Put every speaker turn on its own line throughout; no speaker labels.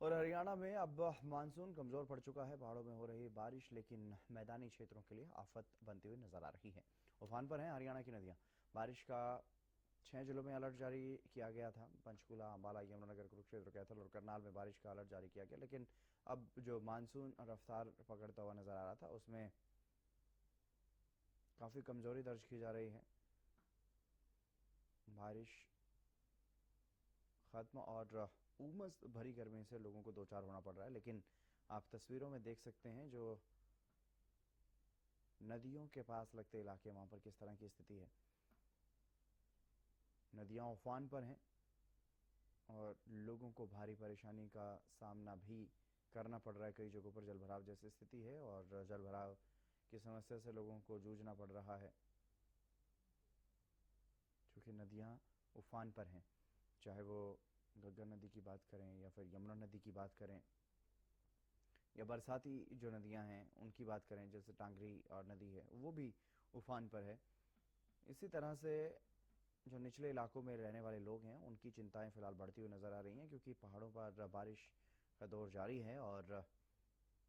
और हरियाणा में अब मानसून कमजोर पड़ चुका है। पहाड़ों में हो रही बारिश लेकिन मैदानी क्षेत्रों के लिए आफत बनती हुई नजर आ रही है। उफान पर हैं हरियाणा की नदियां। बारिश का 6 जिलों में अलर्ट जारी किया गया था। पंचकुला, अंबाला, यमुनानगर, कुरुक्षेत्र, कैथल और करनाल में बारिश का अलर्ट जारी किया गया। लेकिन अब जो मानसून रफ्तार पकड़ता हुआ नजर आ रहा था उसमें काफी कमजोरी दर्ज की जा रही है। बारिश खत्म और उमस भरी गर्मी से लोगों को दो चार होना पड़ रहा है। लेकिन आप तस्वीरों में देख सकते हैं जो नदियों के पास लगते इलाके, वहां पर किस तरह की स्थिति है। नदियां उफान पर हैं और लोगों को भारी परेशानी का सामना भी करना पड़ रहा है। कई जगहों पर जलभराव जैसी स्थिति है और जलभराव की समस्या से लोगों को जूझना पड़ रहा है क्योंकि नदियां उफान पर हैं। चाहे वो गंगा नदी की बात करें या फिर यमुना नदी की बात करें या बरसाती जो नदियां हैं उनकी बात करें, जैसे टांगरी और नदी है वो भी उफान पर है। इसी तरह से जो निचले इलाकों में रहने वाले लोग हैं उनकी चिंताएं फिलहाल बढ़ती हुई नजर आ रही हैं क्योंकि पहाड़ों पर बारिश का दौर जारी है और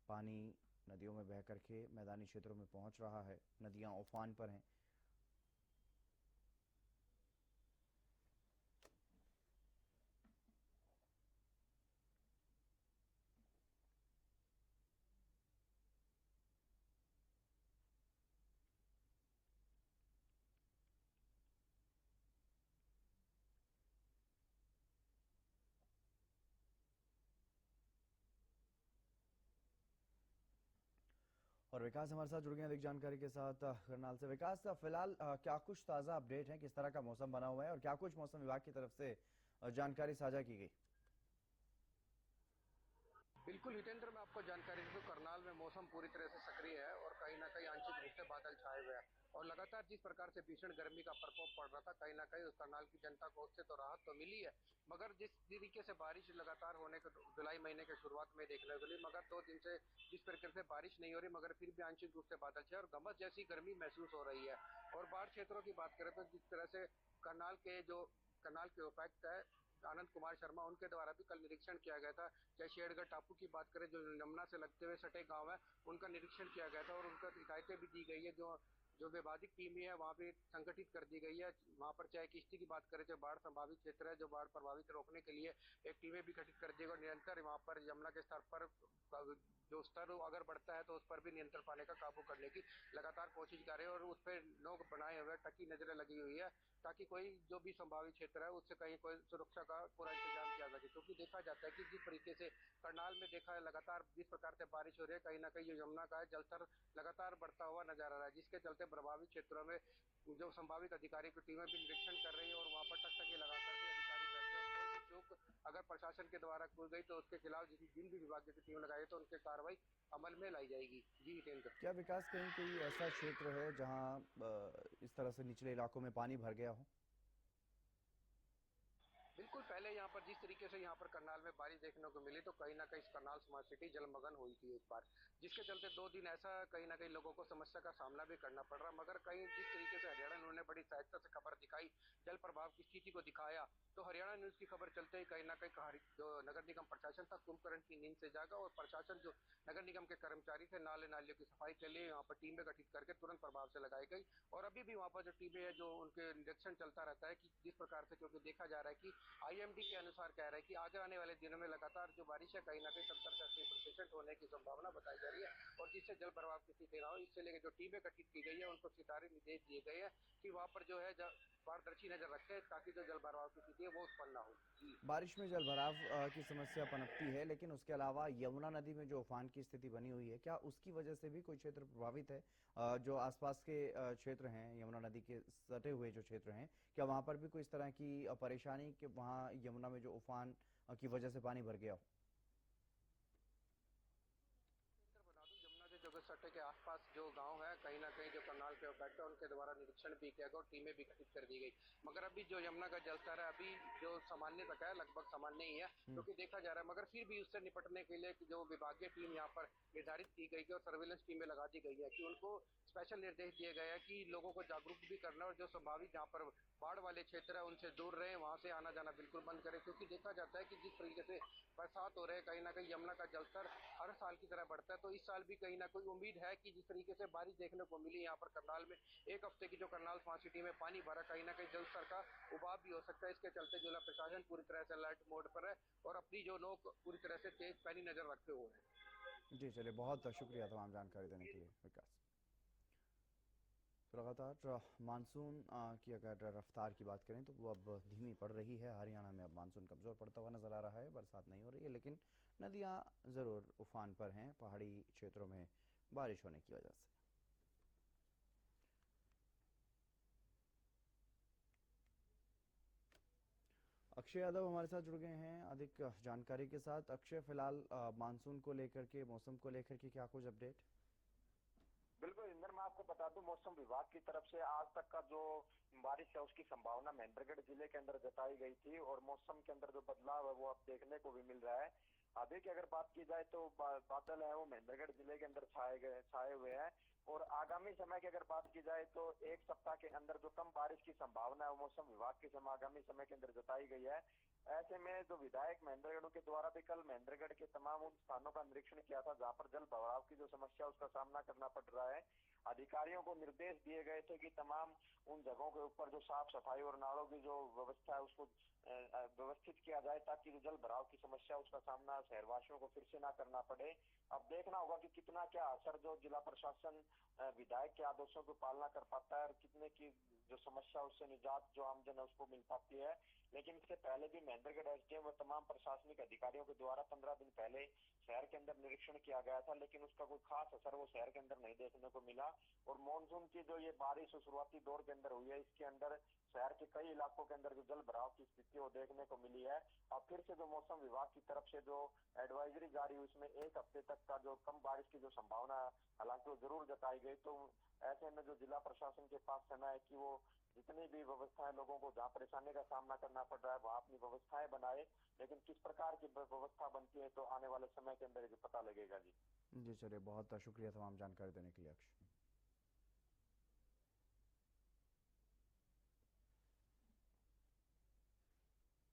पानी नदियों में बह करके मैदानी क्षेत्रों में पहुंच रहा है। नदियां उफान पर हैं। और विकास हमारे साथ जुड़ गए हैं अधिक जानकारी के साथ करनाल से। विकास, फिलहाल क्या कुछ ताजा अपडेट है, किस तरह का मौसम बना हुआ है और क्या कुछ मौसम विभाग की तरफ से जानकारी साझा की गई?
बिल्कुल हितेंद्र, मैं आपको जानकारी दूं, करनाल में मौसम पूरी तरह से सक्रिय है और कहीं ना कहीं आंशिक रूप से बादल छाए हुए हैं। और लगातार जिस प्रकार से भीषण गर्मी का प्रकोप पड़ रहा था, कहीं ना कहीं उस करनाल की जनता को उससे तो राहत तो मिली है। मगर जिस तरीके से बारिश लगातार होने के जुलाई महीने के शुरुआत में देखने को मिली, मगर 2 दिन से जिस प्रकार से बारिश नहीं हो रही, मगर फिर भी आंशिक रूप से बादल छाए और गमस जैसी गर्मी महसूस हो रही है। और बाढ़ क्षेत्रों की बात करें तो जिस तरह से करनाल के जो करनाल के उपायुक्त है आनंद कुमार शर्मा, उनके द्वारा भी कल निरीक्षण किया गया था। चाहे शेरगढ़ टापू की बात करें, जो यमुना से लगते हुए सटे गांव है, उनका निरीक्षण किया गया था और उनको हिदायतें भी दी गई है। जो जो वैवादिक टीमें है वहां पे संगठित कर दी गई है। वहां पर चाहे किश्ती की बात करें, जो बाढ़ संभावित क्षेत्र है, जो बाढ़ प्रभावित रोकने के लिए एक टीमें भी गठित कर दी गई और निरंतर वहां पर यमुना के स्तर पर जो स्तर अगर बढ़ता है तो उस पर भी नियंत्रण पाने का काबू करने की लगातार कोशिश कर रहे हैं। और उस पर लोग बनाए हुए टकी नजरें लगी हुई है ताकि कोई जो भी संभावित क्षेत्र है उससे कहीं कोई सुरक्षा का पूरा इंतजाम किया सके। क्योंकि देखा जाता है कि जिस तरीके से करनाल में देखा है, लगातार जिस प्रकार से बारिश हो रही है, कहीं ना कहीं जो यमुना का है जलस्तर लगातार बढ़ता हुआ नजर आ रहा है, जिसके चलते प्रभावित क्षेत्रों में जो संभावित अधिकारी की टीमें भी निरीक्षण कर रही है और वहां पर टकटकी लगा करके अधिकारी बैठे और कोई भी चूक अगर प्रशासन के द्वारा की गई तो उसके खिलाफ जिन भी विभाग की टीम लगाई तो उनकी कार्रवाई अमल में लाई जाएगी। जी हितेंद्र।
क्या विकास कहीं कोई ऐसा क्षेत्र है जहां इस तरह से निचले इलाकों में पानी भर गया हो?
बिल्कुल, पहले यहाँ पर जिस तरीके से यहाँ पर करनाल में बारिश देखने को मिली तो कहीं ना कहीं करनाल स्मार्ट सिटी जलमग्न हुई थी एक बार, जिसके चलते 2 दिन ऐसा कहीं ना कहीं लोगों को समस्या का सामना भी करना पड़ रहा। मगर कहीं जिस तरीके से हरियाणा उन्होंने बड़ी सहायता से खबर दिखाई, जल प्रभाव की स्थिति को दिखाया, तो हरियाणा न्यूज की खबर चलते ही कहीं ना कहीं जो नगर निगम प्रशासन था कुंभकर्ण की नींद से जागा और प्रशासन जो नगर निगम के कर्मचारी थे नाले नालियों की सफाई के लिए यहाँ पर टीमें गठित करके तुरंत प्रभाव से लगाई गई। और अभी भी वहाँ पर जो टीमें है जो उनके निरीक्षण चलता रहता है कि जिस प्रकार से, क्योंकि देखा जा रहा है कि आईएमडी के अनुसार कह रहा है कि आगे आने वाले दिनों में लगातार जो बारिश है कहीं ना कहीं 70 से 80% होने की संभावना बताई जा रही है और जिससे जल प्रभाव की स्थिति ना हो, इससे लेकर जो टीमें गठित की गई है उनको सितारे निर्देश दिए गए हैं कि वहां पर जो है पारदर्शी नजर रखे ताकि जो जल भराव की स्थिति है वो उत्पन्न ना हो। जी।
बारिश में जलभराव की समस्या पनपती है, लेकिन उसके अलावा यमुना नदी में जो उफान की स्थिति बनी हुई है, क्या उसकी वजह से भी कोई क्षेत्र प्रभावित है? जो आसपास के क्षेत्र हैं, यमुना नदी के सटे हुए जो क्षेत्र हैं, क्या वहां पर भी कोई इस तरह की परेशानी कि वहां यमुना में जो उफान की वजह से पानी भर गया हो?
बता दूं, यमुना के जो सट्टे के आसपास जो गांव है कहीं ना कहीं जो करनाल के बैठे उनके द्वारा निरीक्षण भी किया गया और टीमें भी गठित कर दी गई। मगर अभी जो यमुना का जलस्तर है अभी जो सामान्य तक है, लगभग सामान्य ही है
हम्म।
क्योंकि देखा जा रहा है। मगर फिर भी उससे निपटने के लिए जो विभागीय टीम यहाँ पर निर्धारित की गई है और सर्विलेंस टीमें लगा दी गई है कि उनको स्पेशल निर्देश दिए गए हैं कि लोगों को जागरूक भी करना और जो संभावित जहाँ पर बाढ़ वाले क्षेत्र है उनसे दूर रहे, वहां से आना जाना बिल्कुल बंद करें। क्योंकि देखा जाता है कि जिस तरीके से बरसात हो रहे हैं, कहीं ना कहीं यमुना का जलस्तर हर साल की तरह बढ़ता है। तो इस साल भी कहीं ना कोई उम्मीद है कि जिस तरीके से बारिश देखने को मिली यहाँ पर करनाल में, एक हफ्ते की जो करनाल स्मार्ट सिटी में पानी भरा, कहीं ना कहीं जल स्तर का उबाव भी हो सकता है। इसके चलते जिला प्रशासन पूरी तरह से अलर्ट मोड पर है और अपनी जो लोग पूरी तरह से तेज पैनी नजर रखे हुए हैं।
जी चलिए, बहुत शुक्रिया तमाम जानकारी देने के लिए विकास। तो लगातार मानसून की अगर रफ्तार की बात करें तो वो अब धीमी पड़ रही है। हरियाणा में अब मानसून कमज़ोर पड़ता हुआ नज़र आ रहा है, बरसात नहीं हो रही है, लेकिन नदियां ज़रूर उफान पर हैं पहाड़ी क्षेत्रों में बारिश होने की वजह से। अक्षय यादव हमारे साथ जुड़ गए हैं अधिक जानकारी के साथ। अक्षय, फिलहाल मानसून को लेकर के, मौसम को लेकर के क्या कुछ अपडेट?
बिल्कुल इंदर, मैं आपको बता दूं, मौसम विभाग की तरफ से आज तक का जो बारिश है उसकी संभावना महेंद्रगढ़ जिले के अंदर जताई गई थी और मौसम के अंदर जो बदलाव है वो अब देखने को भी मिल रहा है। अभी की अगर बात की जाए तो बादल है वो महेंद्रगढ़ जिले के अंदर छाए हुए हैं और आगामी समय की अगर बात की जाए तो एक सप्ताह के अंदर जो कम बारिश की संभावना है वो मौसम विभाग के आगामी समय के अंदर जताई गई है। ऐसे में जो विधायक महेंद्रगढ़ के द्वारा भी कल महेंद्रगढ़ के तमाम उन स्थानों का निरीक्षण किया था जहां पर जल भराव की जो समस्या उसका सामना करना पड़ रहा है। अधिकारियों को निर्देश दिए गए थे कि तमाम उन जगहों के ऊपर जो साफ सफाई और नालों की जो व्यवस्था है उसको व्यवस्थित किया जाए ताकि जो जल भराव की समस्या उसका सामना शहरवासियों को फिर से ना करना पड़े। अब देखना होगा कि कितना क्या असर जो जिला प्रशासन विधायक के आदेशों की पालना कर पाता है और कितने की जो समस्या उससे निजात जो आमजन है उसको मिल पाती है। लेकिन इससे पहले भी महेंद्रगढ़ एसडीएम और तमाम प्रशासनिक अधिकारियों के द्वारा 15 दिन पहले शहर के अंदर निरीक्षण किया गया था, लेकिन उसका कोई खास असर वो शहर के अंदर नहीं देखने को मिला। और मानसून की जो ये बारिश शुरुआती दौर के अंदर हुई है इसके अंदर शहर के कई इलाकों के अंदर जो जल भराव की स्थिति वो देखने को मिली है। और फिर से जो मौसम विभाग की तरफ से जो एडवाइजरी जारी हुई उसमें एक हफ्ते तक का जो कम बारिश की जो संभावना हालांकि वो जरूर जताई गई। तो ऐसे में जो जिला प्रशासन के पास समय है कि वो जितनी भी व्यवस्थाएं लोगों को जहाँ परेशानी का सामना करना पड़ रहा है वहाँ अपनी व्यवस्थाएं बनाए, लेकिन किस प्रकार की व्यवस्था बनती है तो आने वाले समय के अंदर ये पता लगेगा। जी
जी चलिए, बहुत शुक्रिया तमाम जानकारी देने के लिए अक्षय।